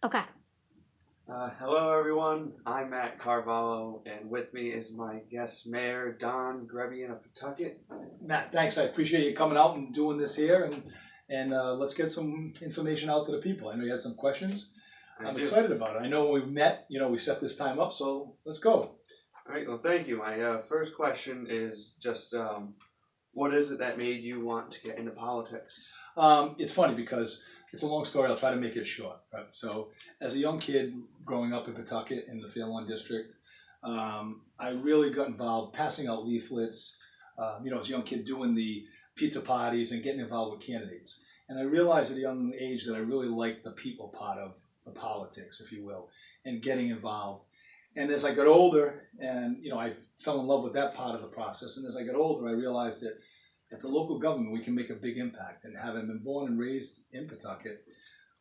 Okay. Hello, everyone. I'm Matt Carvalho, and with me is my guest mayor, Don Grebien of Pawtucket. Matt, thanks. I appreciate you coming out and doing this here, and let's get some information out to the people. I know you had some questions. I'm excited about it. I know when we met, we set this time up, so let's go. All right. Well, thank you. My first question is just, what is it that made you want to get into politics? It's funny because it's a long story. I'll try to make it short. Right? So, as a young kid growing up in Pawtucket in the Fair One district, I really got involved passing out leaflets. As a young kid doing the pizza parties and getting involved with candidates. And I realized at a young age that I really liked the people part of the politics, if you will, and getting involved. And as I got older, and I fell in love with that part of the process. And as I got older, I realized that at the local government we can make a big impact. And having been born and raised in Pawtucket,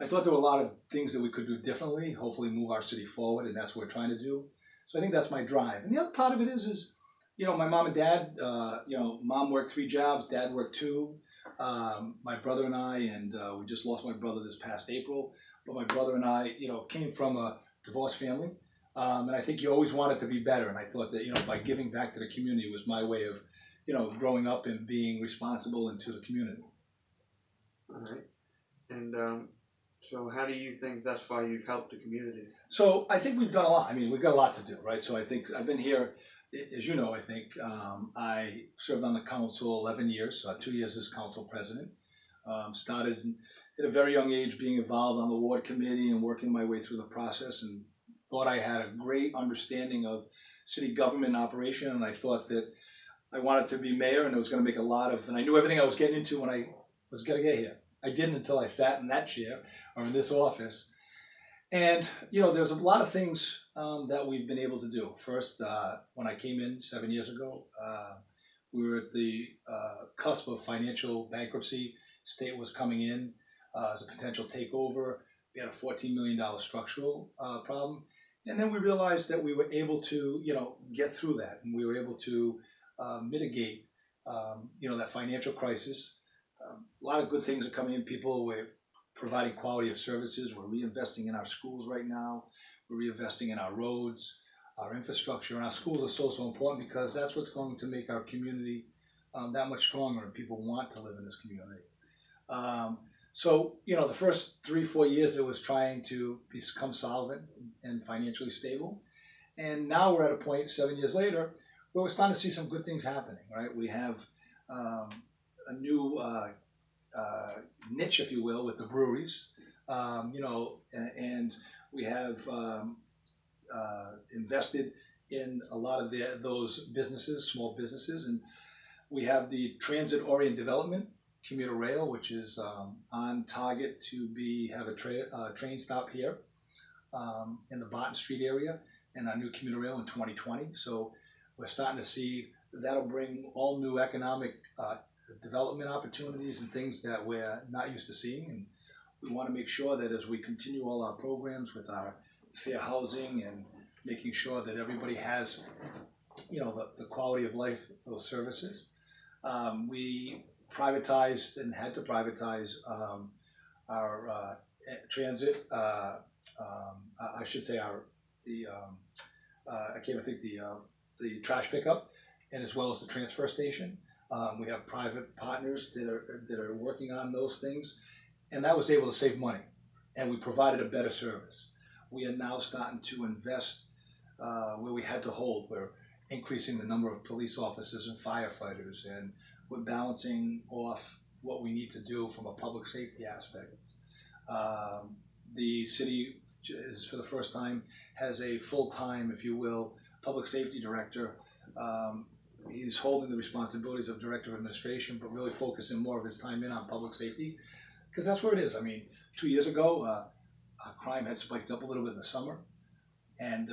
I thought there were a lot of things that we could do differently, hopefully move our city forward, and that's what we're trying to do. So I think that's my drive. And the other part of it is my mom and dad, mom worked 3 jobs, dad worked 2. My brother and I, and we just lost my brother this past April, but my brother and I, came from a divorced family. And I think you always wanted to be better. And I thought that, by giving back to the community was my way of, growing up and being responsible into the community. All right. And so how do you think thus far you've helped the community? So I think we've done a lot. I mean, we've got a lot to do, right? So I think I've been here, as you know, I think I served on the council 11 years, 2 years as council president. Started at a very young age being involved on the ward committee and working my way through the process, and thought I had a great understanding of city government operation, and I thought that I wanted to be mayor, and it was going to make and I knew everything I was getting into when I was going to get here. I didn't until I sat in that chair or in this office. And, there's a lot of things that we've been able to do. First, when I came in 7 years ago, we were at the cusp of financial bankruptcy. State was coming in as a potential takeover. We had a $14 million structural problem. And then we realized that we were able to, get through that. And we were able to mitigate, that financial crisis. A lot of good things are coming in. People were providing quality of services. We're reinvesting in our schools right now. We're reinvesting in our roads, our infrastructure, and our schools are so important because that's what's going to make our community that much stronger, and people want to live in this community. So, the first 3-4 years it was trying to become solvent and financially stable. And now we're at a point 7 years later where we're starting to see some good things happening, right? We have a new niche, if you will, with the breweries, and we have invested in a lot of those businesses, small businesses, and we have the transit-oriented development, commuter rail, which is on target to have a train stop here in the Barton Street area, and our new commuter rail in 2020. So we're starting to see that'll bring all new economic development opportunities and things that we're not used to seeing. And we want to make sure that as we continue all our programs with our fair housing and making sure that everybody has, the quality of life, those services. We privatized and had to privatize our transit. I should say I can't even think the trash pickup, and as well as the transfer station. We have private partners that are working on those things, and that was able to save money, and we provided a better service. We are now starting to invest where we had to hold. We're increasing the number of police officers and firefighters, and we're balancing off what we need to do from a public safety aspect. The city is, for the first time, has a full-time, if you will, public safety director. He's holding the responsibilities of director of administration, but really focusing more of his time in on public safety, because that's where it is. I mean, 2 years ago, crime had spiked up a little bit in the summer, and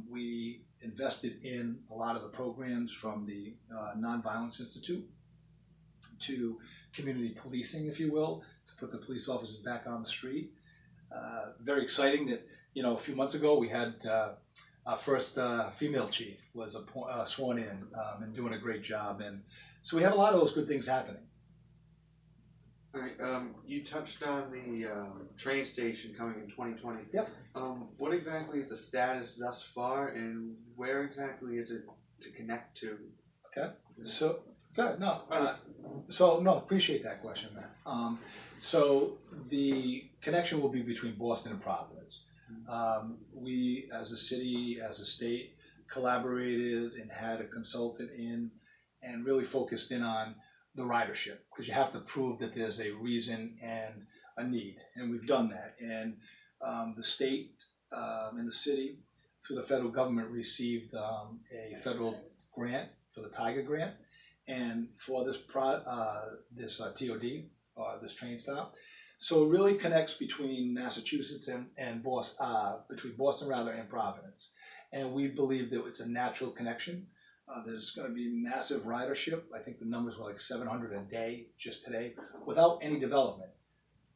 we invested in a lot of the programs from the Nonviolence Institute to community policing, if you will, to put the police officers back on the street. Very exciting that, a few months ago we had our first female chief was sworn in and doing a great job. And so we have a lot of those good things happening. All right, you touched on the train station coming in 2020. Yep. What exactly is the status thus far, and where exactly is it to connect to? Okay. So good. No. Appreciate that question, Matt. So the connection will be between Boston and Providence. We, as a city, as a state, collaborated and had a consultant in, and really focused in on the ridership, because you have to prove that there's a reason and a need, and we've done that. And the state and the city, through the federal government, received a federal grant for the Tiger Grant, and for this TOD, this train stop. So it really connects between Massachusetts and Boston, between Boston rather and Providence, and we believe that it's a natural connection. There's going to be massive ridership. I think the numbers were like 700 a day just today, without any development.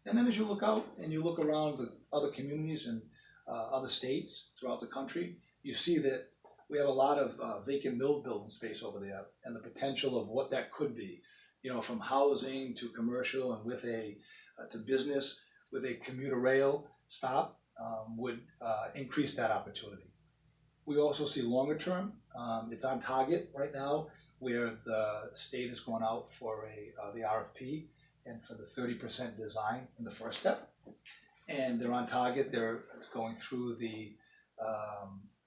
And then as you look out and you look around the other communities and other states throughout the country, you see that we have a lot of vacant mill building space over there, and the potential of what that could be, from housing to commercial and with to business with a commuter rail stop would increase that opportunity. We also see longer term. It's on target right now, where the state has gone out for the RFP and for the 30% design in the first step, and they're on target. They're going through the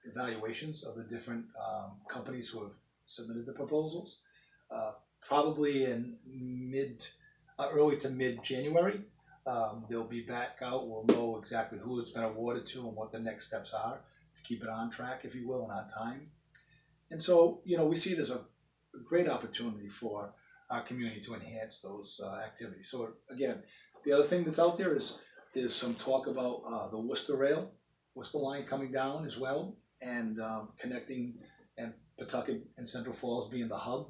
evaluations of the different companies who have submitted the proposals. Probably in early to mid January, they'll be back out. We'll know exactly who it's been awarded to and what the next steps are to keep it on track, if you will, and on time. And so, we see it as a great opportunity for our community to enhance those activities. So again, the other thing that's out there is some talk about the Worcester line coming down as well, and connecting, and Pawtucket and Central Falls being the hub.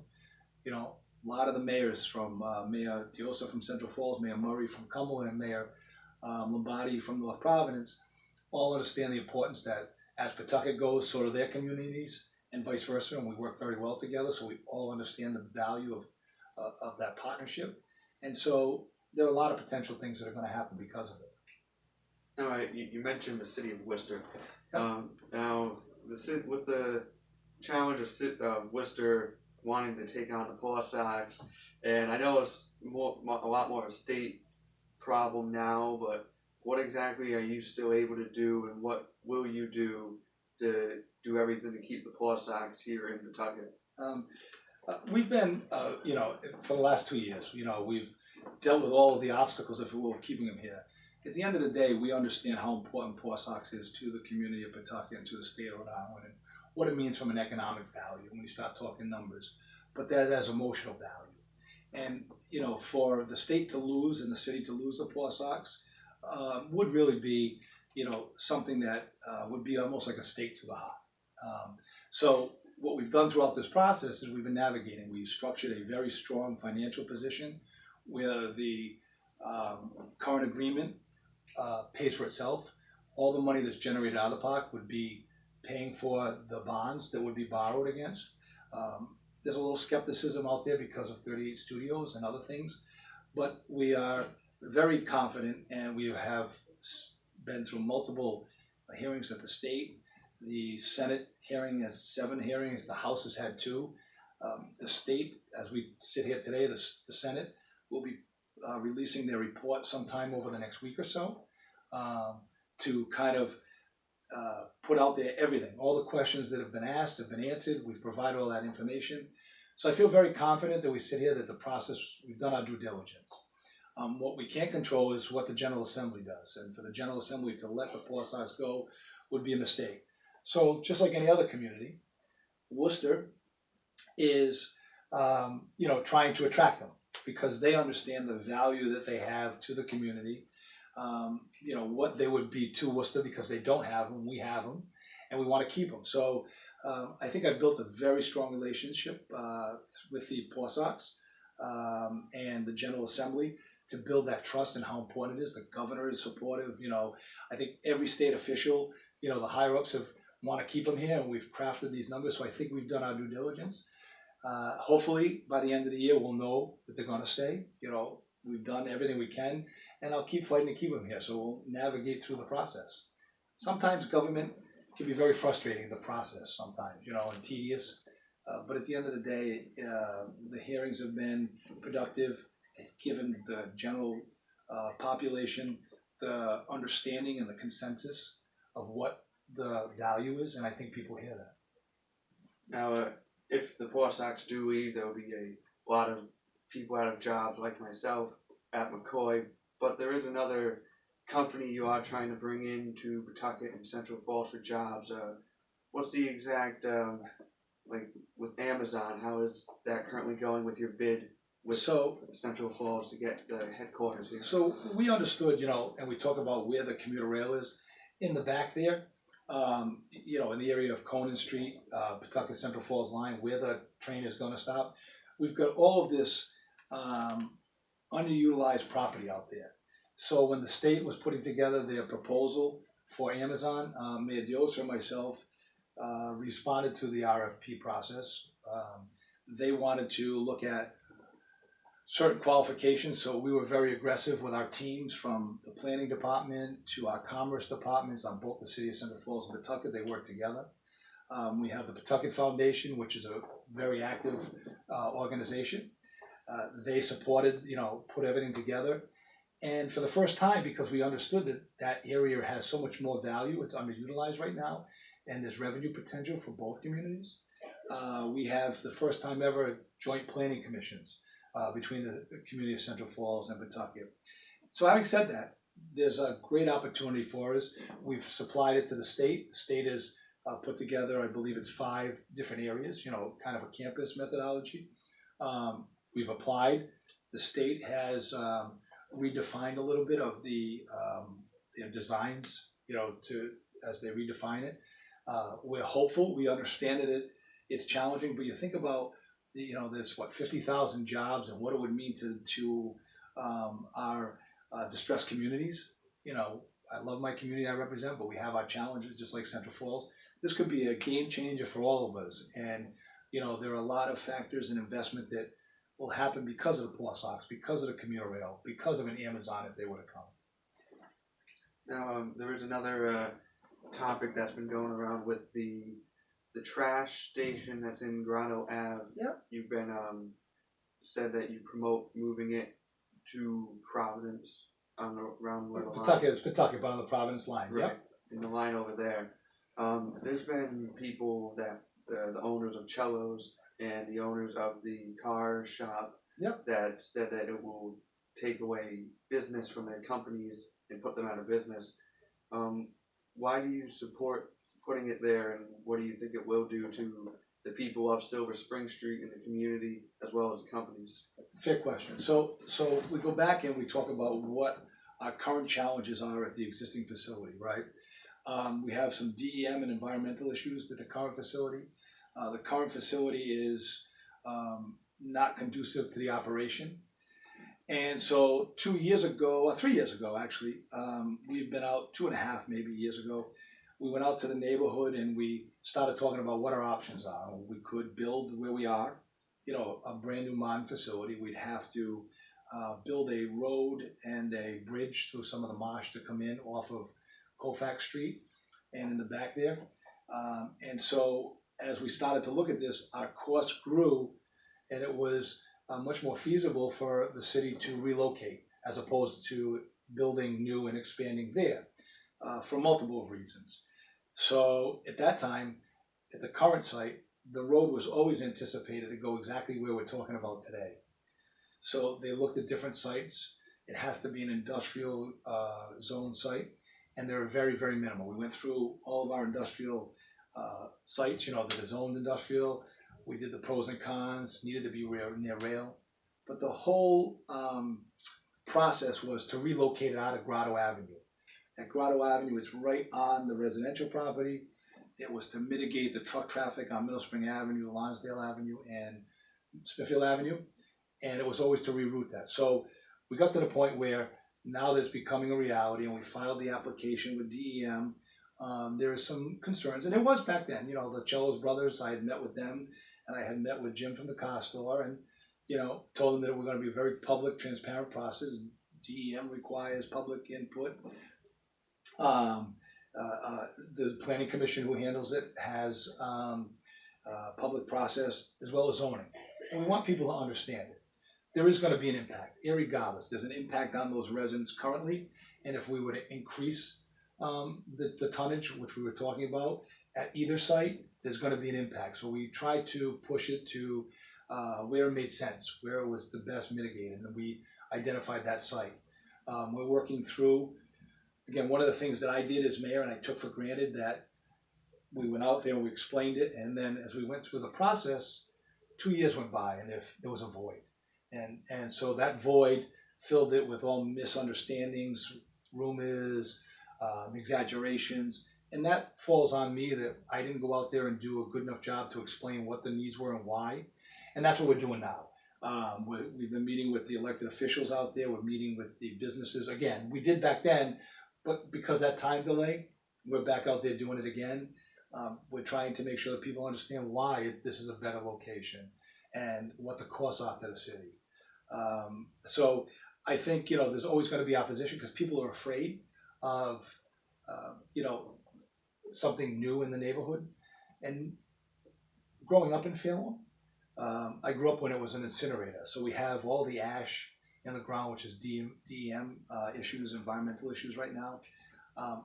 A lot of the mayors, from Mayor Diosa from Central Falls, Mayor Murray from Cumberland, and Mayor Lombardi from North Providence, all understand the importance that as Pawtucket goes, so do their communities, and vice versa, and we work very well together, so we all understand the value of that partnership. And so there are a lot of potential things that are going to happen because of it. All right, you mentioned the city of Worcester. Now, with the challenge of Worcester wanting to take on the Paw Sox, and I know it's a lot more of a state problem now, but what exactly are you still able to do, and what will you do to do everything to keep the Paw Sox here in Pawtucket? We've been, for the last 2 years, we've dealt with all of the obstacles, if you will, of keeping them here. At the end of the day, we understand how important Paw Sox is to the community of Pawtucket and to the state of Rhode Island, and what it means from an economic value when you start talking numbers, but that has emotional value. And, for the state to lose and the city to lose the Paw Sox would really be, something that would be almost like a stake through the heart. So what we've done throughout this process is we've been navigating. We structured a very strong financial position where the current agreement pays for itself. All the money that's generated out of the park would be paying for the bonds that would be borrowed against. There's a little skepticism out there because of 38 Studios and other things, but we are very confident, and we have been through multiple hearings at the state. The Senate hearing has 7 hearings. The House has had 2. The state, as we sit here today, the Senate will be releasing their report sometime over the next week or so to kind of put out there everything. All the questions that have been asked have been answered. We've provided all that information. So I feel very confident that we sit here, that the process, we've done our due diligence. What we can't control is what the General Assembly does. And for the General Assembly to let the Paw Sox go would be a mistake. So just like any other community, Worcester is, trying to attract them because they understand the value that they have to the community. What they would be to Worcester, because they don't have them, we have them, and we want to keep them. So I think I've built a very strong relationship with the Paw Sox and the General Assembly to build that trust and how important it is. The governor is supportive. I think every state official, the higher ups want to keep them here, and we've crafted these numbers. So I think we've done our due diligence. Hopefully by the end of the year, we'll know that they're going to stay. we've done everything we can, and I'll keep fighting to keep them here. So we'll navigate through the process. Sometimes government can be very frustrating, the process sometimes, and tedious. But at the end of the day, the hearings have been productive, given the general population the understanding and the consensus of what the value is, and I think people hear that. Now, if the Paw Sox do leave, there will be a lot of people out of jobs like myself at McCoy, but there is another company you are trying to bring into Pawtucket and Central Falls for jobs. What's the exact, with Amazon, how is that currently going with your bid with Central Falls to get the headquarters here? So we understood, and we talk about where the commuter rail is in the back there, in the area of Conan Street, Pawtucket Central Falls line, where the train is going to stop. We've got all of this underutilized property out there. So when the state was putting together their proposal for Amazon, Mayor Diosa and myself responded to the RFP process. They wanted to look at certain qualifications, so we were very aggressive with our teams from the planning department to our commerce departments on both the city of Central Falls and Pawtucket. They work together. We have the Pawtucket Foundation, which is a very active organization. They supported, put everything together. And for the first time, because we understood that that area has so much more value, it's underutilized right now, and there's revenue potential for both communities. We have the first time ever joint planning commissions between the community of Central Falls and Pawtucket. So having said that, there's a great opportunity for us. We've supplied it to the state. The state has put together, I believe it's 5 different areas, kind of a campus methodology. We've applied. The state has redefined a little bit of the designs, as they redefine it. We're hopeful. We understand that it's challenging, but you think about, there's 50,000 jobs and what it would mean to our distressed communities. I love my community I represent, but we have our challenges just like Central Falls. This could be a game changer for all of us. And, there are a lot of factors and investment that will happen because of the Paw Sox, because of the commuter rail, because of an Amazon if they were to come. Now, there is another topic that's been going around with the trash station that's in Grotto Ave. Yep. You've been said that you promote moving it to Providence around where the line. It's Pawtucket, but on the Providence line. Right. Yep. In the line over there. There's been people that the owners of Cellos and the owners of the car shop that said that it will take away business from their companies and put them out of business. Why do you support putting it there, and what do you think it will do to the people of Silver Spring Street and the community as well as the companies? Fair question. So we go back and we talk about what our current challenges are at the existing facility, right? We have some DEM and environmental issues at the current facility. The current facility is not conducive to the operation. And so 2 years ago, or 3 years ago actually, we've been out 2.5 maybe years ago. We went out to the neighborhood and we started talking about what our options are. We could build where we are, a brand new modern facility. We'd have to build a road and a bridge through some of the marsh to come in off of Colfax Street and in the back there. And so as we started to look at this, our costs grew, and it was much more feasible for the city to relocate as opposed to building new and expanding there for multiple reasons. So at that time, at the current site, the road was always anticipated to go exactly where we're talking about today. So they looked at different sites. It has to be an industrial zone site, and they're very, very minimal. We went through all of our industrial sites, that is zoned industrial. We did the pros and cons, needed to be near rail. But the whole process was to relocate it out of Grotto Avenue. At Grotto Avenue, it's right on the residential property. It was to mitigate the truck traffic on Middle Spring Avenue, Lonsdale Avenue, and Smithfield Avenue. And it was always to reroute that. So we got to the point where now that's becoming a reality, and we filed the application with DEM. There are some concerns, and it was back then, the Cellos brothers. I had met with them, and I had met with Jim from the car store, and told them that we're going to be a very public, transparent process. DEM requires public input. Um, the planning commission who handles it has public process as well as zoning. And we want people to understand it. There is going to be an impact, irregardless. There's an impact on those residents currently. And if we were to increase the tonnage, which we were talking about, at either site, there's going to be an impact. So we tried to push it to where it made sense, where it was the best mitigated, and we identified that site. We're working through, again, one of the things that I did as mayor, and I took for granted that we went out there and we explained it, and then as we went through the process, 2 years went by and there was a void. And so that void filled it with all misunderstandings, rumors, exaggerations, and that falls on me that I didn't go out there and do a good enough job to explain what the needs were and why. And that's what we're doing now. We've been meeting with the elected officials out there. We're meeting with the businesses. Again, we did back then, but because that time delay, we're back out there doing it again. We're trying to make sure that people understand why this is a better location and what the costs are to the city. So I think, there's always going to be opposition because people are afraid of, something new in the neighborhood. And growing up in Fairlawn, I grew up when it was an incinerator. So we have all the ash in the ground, which is DEM issues, environmental issues right now.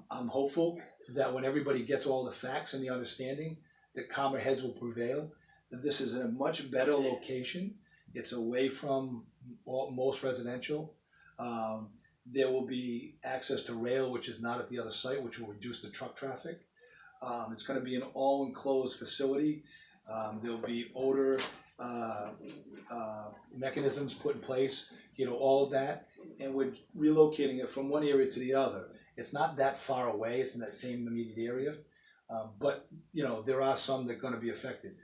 I'm hopeful that when everybody gets all the facts and the understanding, that calmer heads will prevail, that this is in a much better location. It's away from most residential. There will be access to rail, which is not at the other site, which will reduce the truck traffic. It's going to be an all-enclosed facility. There'll be odor mechanisms put in place, all of that. And we're relocating it from one area to the other. It's not that far away. It's in that same immediate area. But, there are some that are going to be affected.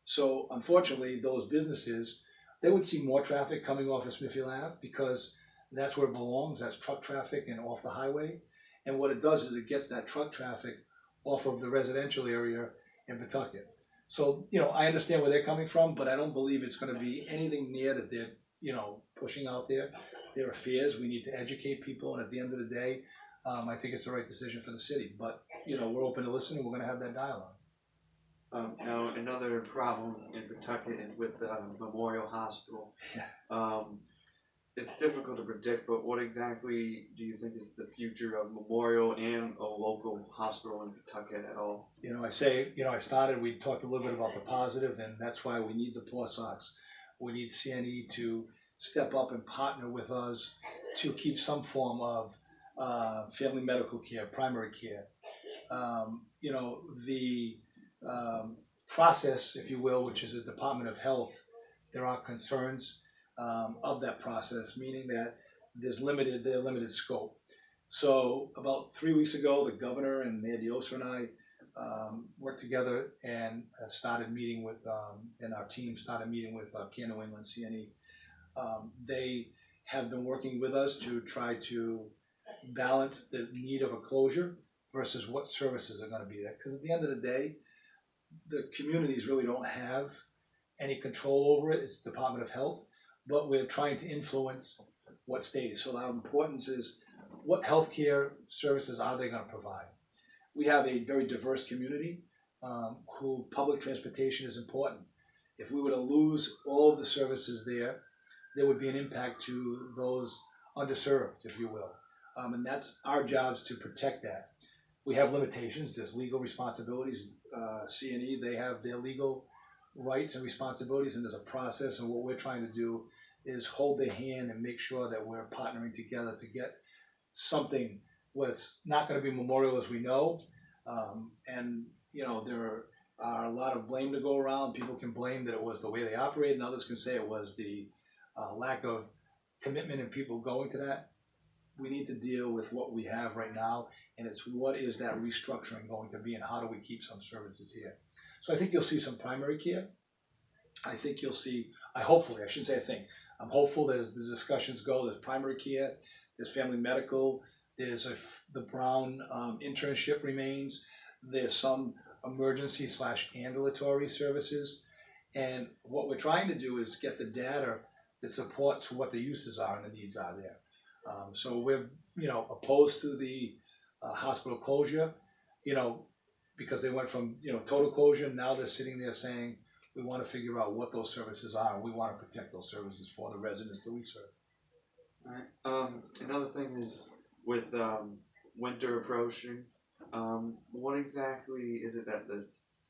So, unfortunately, those businesses, they would see more traffic coming off of Smithfield Ave because that's where it belongs. That's truck traffic and off the highway. And what it does is it gets that truck traffic off of the residential area in Pawtucket. So, I understand where they're coming from, but I don't believe it's going to be anything near that they're, pushing out there. There are fears. We need to educate people. And at the end of the day, I think it's the right decision for the city. But, we're open to listening. We're going to have that dialogue. Now, another problem in Pawtucket is with the Memorial Hospital. Yeah. It's difficult to predict, but what exactly do you think is the future of Memorial and a local hospital in Pawtucket at all? We talked a little bit about the positive, and that's why we need the Paw Sox. We need CNE to step up and partner with us to keep some form of family medical care, primary care. The process, if you will, which is the Department of Health, there are concerns of that process, meaning that there's limited scope. So about 3 weeks ago, the governor and Mayor Diosa and I worked together and started meeting with, and our team started meeting with Care New England CNE. They have been working with us to try to balance the need of a closure versus what services are going to be there. Because at the end of the day, the communities really don't have any control over it. It's Department of Health, but we're trying to influence what stays. So our importance is what healthcare services are they going to provide? We have a very diverse community who public transportation is important. If we were to lose all of the services there would be an impact to those underserved, if you will. And that's our jobs to protect that. We have limitations. There's legal responsibilities. CNE, they have their legal rights and responsibilities, and there's a process. And what we're trying to do is hold their hand and make sure that we're partnering together to get something where it's not going to be Memorial as we know. And, there are a lot of blame to go around. People can blame that it was the way they operated, and others can say it was the lack of commitment and people going to that. We need to deal with what we have right now, and it's what is that restructuring going to be, and how do we keep some services here? So I think you'll see some primary care. I think you'll see, I'm hopeful that as the discussions go, there's primary care, there's family medical, there's the Brown internship remains, there's some emergency / ambulatory services, And what we're trying to do is get the data that supports what the uses are and the needs are there. So we're, opposed to the hospital closure, because they went from, total closure. Now they're sitting there saying, we want to figure out what those services are, and we want to protect those services for the residents that we serve. All right. Another thing is with winter approaching, what exactly is it that the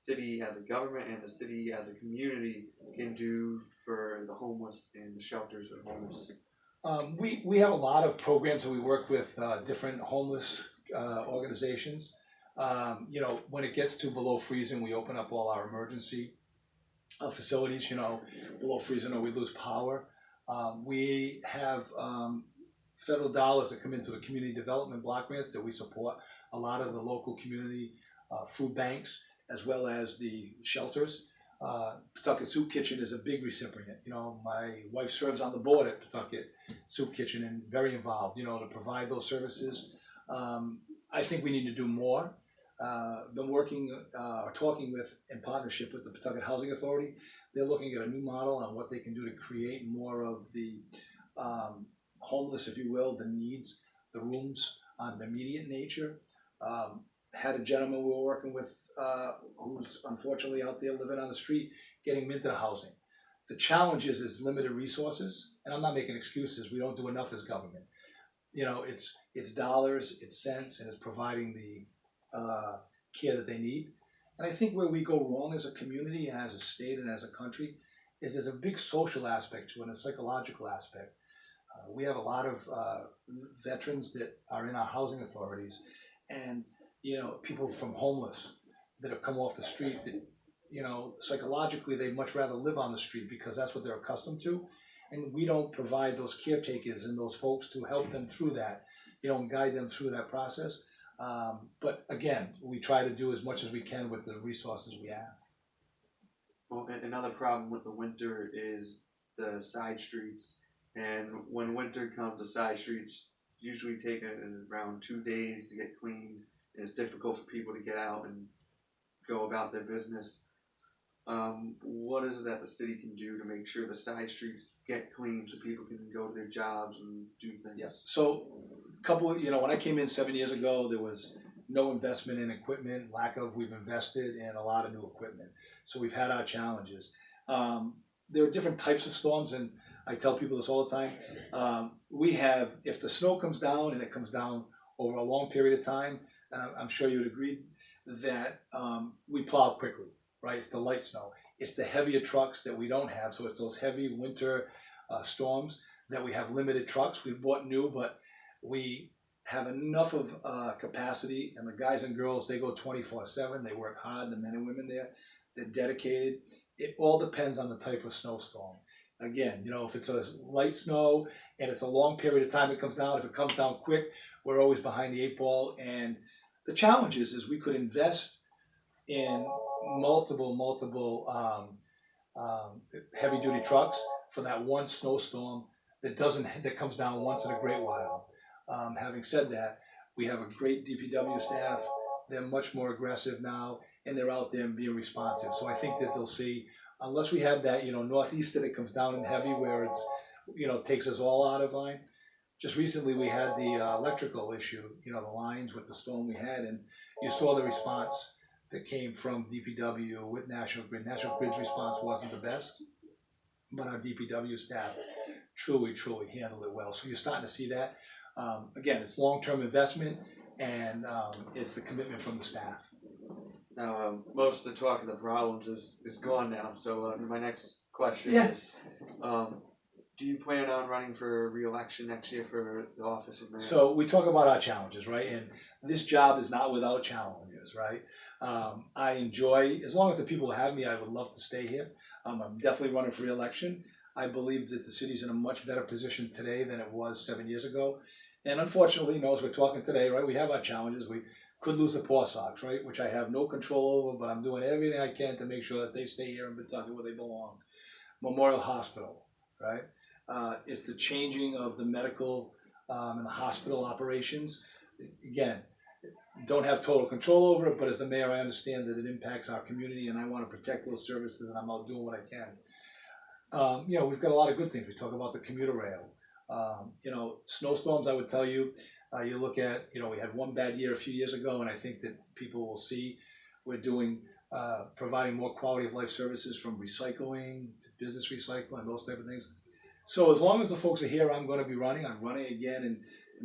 city as a government and the city as a community can do for the homeless and the shelters for the homeless? We have a lot of programs that we work with different homeless organizations. When it gets to below freezing, we open up all our emergency facilities, below freezing or we lose power. We have federal dollars that come into the community development block grants that we support a lot of the local community food banks as well as the shelters. Pawtucket Soup Kitchen is a big recipient. My wife serves on the board at Pawtucket Soup Kitchen and very involved, to provide those services. I think we need to do more. Been working or talking with, in partnership with the Pawtucket Housing Authority. They're looking at a new model on what they can do to create more of the homeless, if you will, the needs, the rooms on an immediate nature. Had a gentleman we were working with who's unfortunately out there living on the street, getting him into the housing. The challenge is limited resources, and I'm not making excuses. We don't do enough as government. It's dollars, it's cents, and it's providing the care that they need. And I think where we go wrong as a community and as a state and as a country is there's a big social aspect to it and a psychological aspect. We have a lot of veterans that are in our housing authorities, and people from homeless that have come off the street that psychologically they'd much rather live on the street because that's what they're accustomed to, and we don't provide those caretakers and those folks to help them through that, and guide them through that process. But again, we try to do as much as we can with the resources we have. Well, another problem with the winter is the side streets. And when winter comes, the side streets usually take around 2 days to get cleaned. And it's difficult for people to get out and go about their business. What is it that the city can do to make sure the side streets get clean so people can go to their jobs and do things? Yeah. So, when I came in 7 years ago, there was no investment in equipment. We've invested in a lot of new equipment. So we've had our challenges. There are different types of storms, and I tell people this all the time. If the snow comes down and it comes down over a long period of time, and I'm sure you would agree that we plow quickly, right? It's the light snow. It's the heavier trucks that we don't have. So it's those heavy winter storms that we have limited trucks. We've bought new, but we have enough of capacity, and the guys and girls, they go 24/7. They work hard, the men and women there. They're dedicated. It all depends on the type of snowstorm. Again, if it's a light snow and it's a long period of time it comes down, if it comes down quick, we're always behind the 8 ball. And the challenge is we could invest in multiple heavy duty trucks for that one snowstorm that comes down once in a great while. Having said that, we have a great DPW staff. They're much more aggressive now, and they're out there and being responsive. So I think that they'll see, unless we have that, northeaster that comes down in heavy where it's, takes us all out of line. Just recently we had the electrical issue, the lines with the storm we had, and you saw the response that came from DPW with National Grid. National Grid's response wasn't the best, but our DPW staff truly handled it well. So you're starting to see that. Again, it's long-term investment, and it's the commitment from the staff. Now, most of the talk of the problems is gone now. So my next question is, do you plan on running for re-election next year for the office of mayor? So we talk about our challenges, right? And this job is not without challenges, right? I enjoy, as long as the people have me, I would love to stay here. I'm definitely running for re-election. I believe that the city's in a much better position today than it was 7 years ago. And unfortunately, as we're talking today, right, we have our challenges. We could lose the Paw Sox, right, which I have no control over, but I'm doing everything I can to make sure that they stay here in Pawtucket where they belong. Memorial Hospital, right? It's the changing of the medical and the hospital operations. Again, don't have total control over it, but as the mayor, I understand that it impacts our community, and I want to protect those services, and I'm out doing what I can. We've got a lot of good things. We talk about the commuter rail. Snowstorms, I would tell you, you look at, we had one bad year a few years ago, and I think that people will see we're doing, providing more quality of life services from recycling to business recycling, those type of things. So as long as the folks are here, I'm going to be running. I'm running again in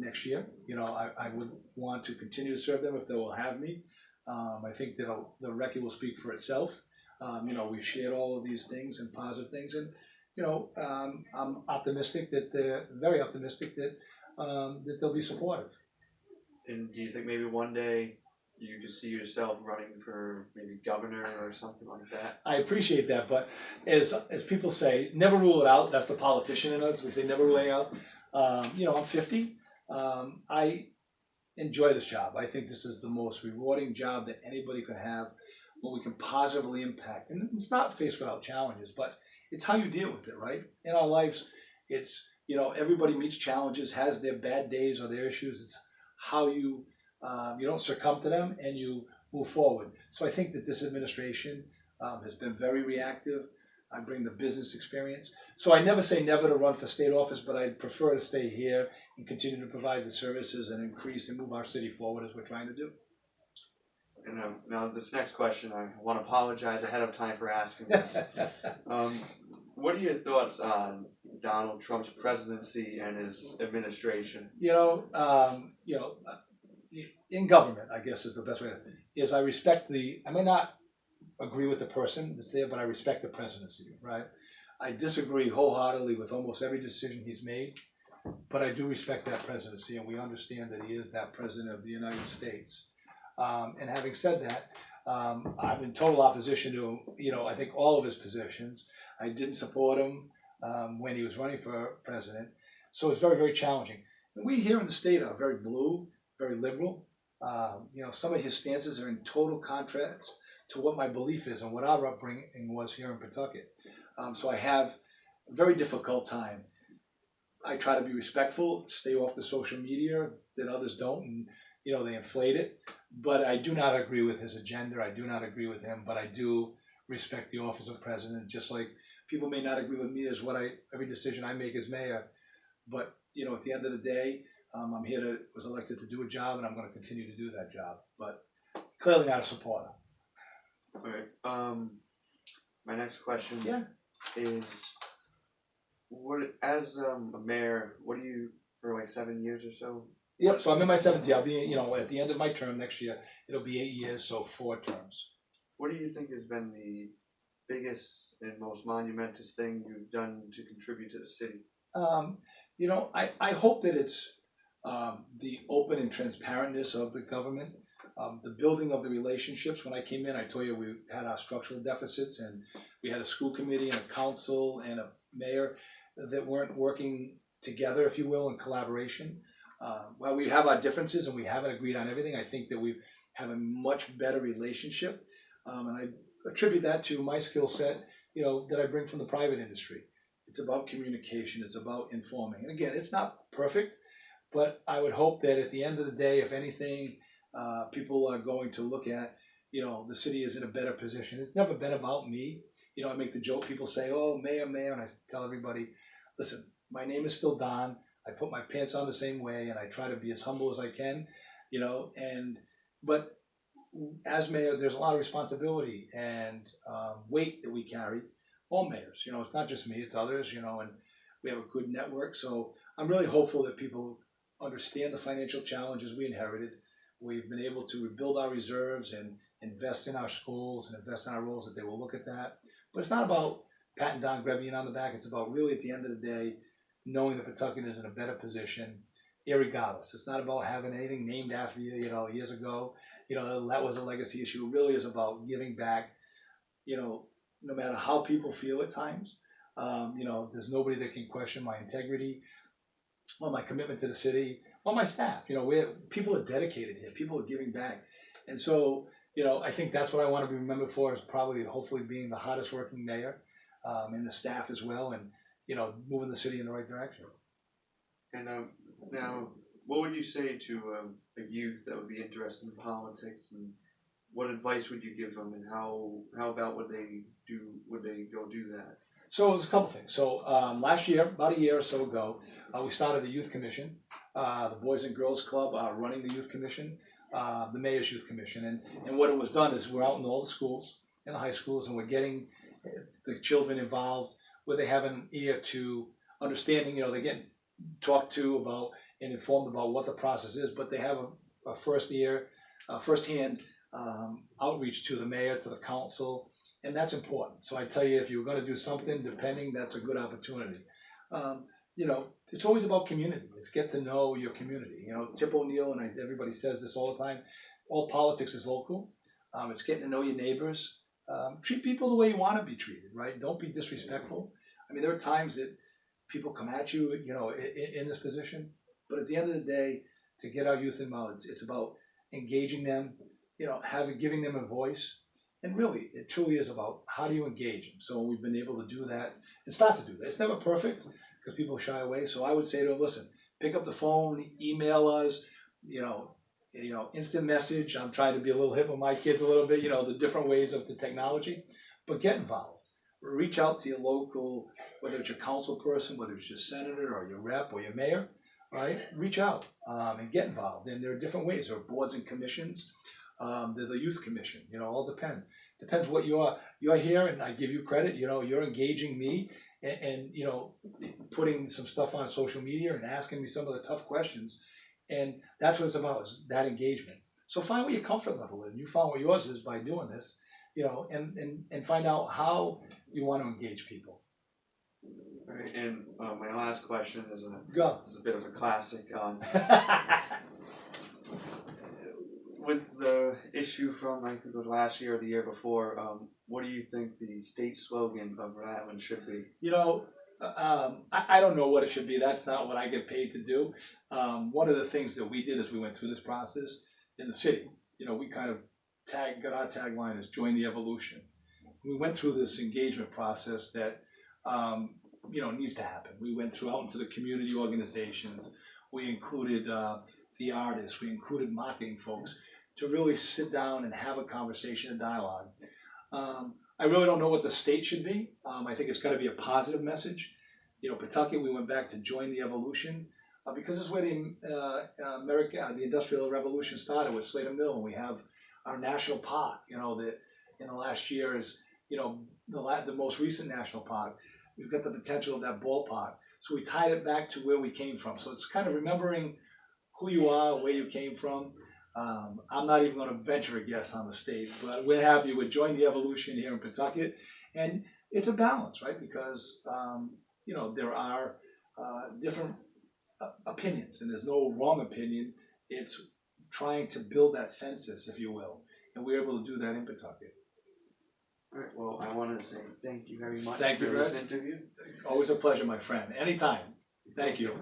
next year. I would want to continue to serve them if they will have me. I think that the record will speak for itself. We've shared all of these things and positive things, and I'm optimistic that they're very optimistic that they'll be supportive. And do you think maybe one day you could see yourself running for maybe governor or something like that? I appreciate that, but as people say, never rule it out. That's the politician in us. We say never rule it out. I'm 50. I enjoy this job. I think this is the most rewarding job that anybody could have, where we can positively impact. And it's not faced without challenges, but it's how you deal with it, right? In our lives, it's, everybody meets challenges, has their bad days or their issues. It's how you don't succumb to them and you move forward. So I think that this administration has been very reactive. I bring the business experience. So I never say never to run for state office, but I'd prefer to stay here and continue to provide the services and increase and move our city forward as we're trying to do. And now this next question, I want to apologize ahead of time for asking this. What are your thoughts on Donald Trump's presidency and his administration? In government, I guess is the best way I respect I may not agree with the person that's there, but I respect the presidency, right? I disagree wholeheartedly with almost every decision he's made, but I do respect that presidency, and we understand that he is that president of the United States. And having said that, I'm in total opposition to, I think all of his positions. I didn't support him when he was running for president. So it's very, very challenging. And we here in the state are very blue, very liberal. Some of his stances are in total contrast to what my belief is and what our upbringing was here in Pawtucket. So I have a very difficult time. I try to be respectful, stay off the social media that others don't, and they inflate it. But I do not agree with his agenda. I do not agree with him, but I do respect the office of president, just like people may not agree with me as every decision I make as mayor. But, at the end of the day, I'm here was elected to do a job, and I'm going to continue to do that job. But clearly not a supporter. All right. My next question is, as a mayor, what do you, for like 7 years or so? Yep, so I'm in my 7th year. I'll be, at the end of my term next year, it'll be 8 years, so 4 terms. What do you think has been the biggest and most monumentous thing you've done to contribute to the city? I hope that it's the open and transparentness of the government, the building of the relationships. When I came in, I told you we had our structural deficits, and we had a school committee and a council and a mayor that weren't working together, if you will, in collaboration. While we have our differences and we haven't agreed on everything, I think that we have a much better relationship. And I attribute that to my skill set, that I bring from the private industry. It's about communication. It's about informing. And again, it's not perfect, but I would hope that at the end of the day, if anything, people are going to look at, the city is in a better position. It's never been about me. I make the joke, people say, oh, mayor, and I tell everybody, listen, my name is still Don. I put my pants on the same way, and I try to be as humble as I can, but as mayor, there's a lot of responsibility and weight that we carry, all mayors. It's not just me, it's others, and we have a good network. So I'm really hopeful that people understand the financial challenges we inherited. We've been able to rebuild our reserves and invest in our schools and invest in our roads, that they will look at that. But it's not about patting Don Grebien on the back. It's about really, at the end of the day, knowing that Pawtucket is in a better position, irregardless. It's not about having anything named after you, years ago. That was a legacy issue. It really is about giving back, no matter how people feel at times. There's nobody that can question my integrity or my commitment to the city or my staff. People are dedicated here. People are giving back. And so, I think that's what I want to be remembered for, is probably, hopefully, being the hardest working mayor, and the staff as well, and moving the city in the right direction. And now, what would you say to a youth that would be interested in politics, and what advice would you give them, and how about would they go do that? So there's a couple things. So last year, about a year or so ago, we started a youth commission. The Boys and Girls Club are running the youth commission, the Mayor's Youth Commission. And what it was done is we're out in all the schools, in the high schools, and we're getting the children involved where they have an ear to understanding, they're getting talked to about and informed about what the process is, but they have a first-hand outreach to the mayor, to the council, and that's important. So I tell you, if you're going to do something, depending, that's a good opportunity. It's always about community. It's get to know your community. Tip O'Neill, and everybody says this all the time, all politics is local. It's getting to know your neighbors. Treat people the way you want to be treated, right? Don't be disrespectful. I mean, there are times that people come at you, in this position, but at the end of the day, to get our youth involved, it's about engaging them, giving them a voice. And really, it truly is about how do you engage them. So we've been able to do that and start to do that. It's never perfect because people shy away. So I would say to them, listen, pick up the phone, email us, instant message. I'm trying to be a little hip with my kids a little bit, the different ways of the technology, but get involved. Reach out to your local, whether it's your council person, whether it's your senator or your rep or your mayor, right? Reach out and get involved. And there are different ways. There are boards and commissions. There's a youth commission, all depends. Depends what you're here, and I give you credit, you're engaging me and putting some stuff on social media and asking me some of the tough questions. And that's what it's about, is that engagement. So find what your comfort level is. You found what yours is by doing this, and find out how you want to engage people. All right, and my last question is a bit of a classic. With the issue from, I think it was last year or the year before, what do you think the state slogan of Rhode Island should be? I don't know what it should be. That's not what I get paid to do. One of the things that we did as we went through this process in the city, we kind of got our tagline as join the evolution. We went through this engagement process that, needs to happen. We went through out into the community organizations. We included the artists. We included marketing folks to really sit down and have a conversation and dialogue. I really don't know what the state should be. I think it's got to be a positive message. Pawtucket, we went back to join the evolution because it's where the Industrial Revolution started with Slater Mill. And we have our national park, that in the last year is, the most recent national park. We've got the potential of that ballpark. So we tied it back to where we came from. So it's kind of remembering who you are, where you came from. I'm not even going to venture a guess on the state, but we're happy with Join the Evolution here in Pawtucket. And it's a balance, right? Because, there are different opinions, and there's no wrong opinion. It's trying to build that census, if you will. And we're able to do that in Pawtucket. All right, well, I want to say thank you very much for this interview. Always a pleasure, my friend. Anytime. Thank you.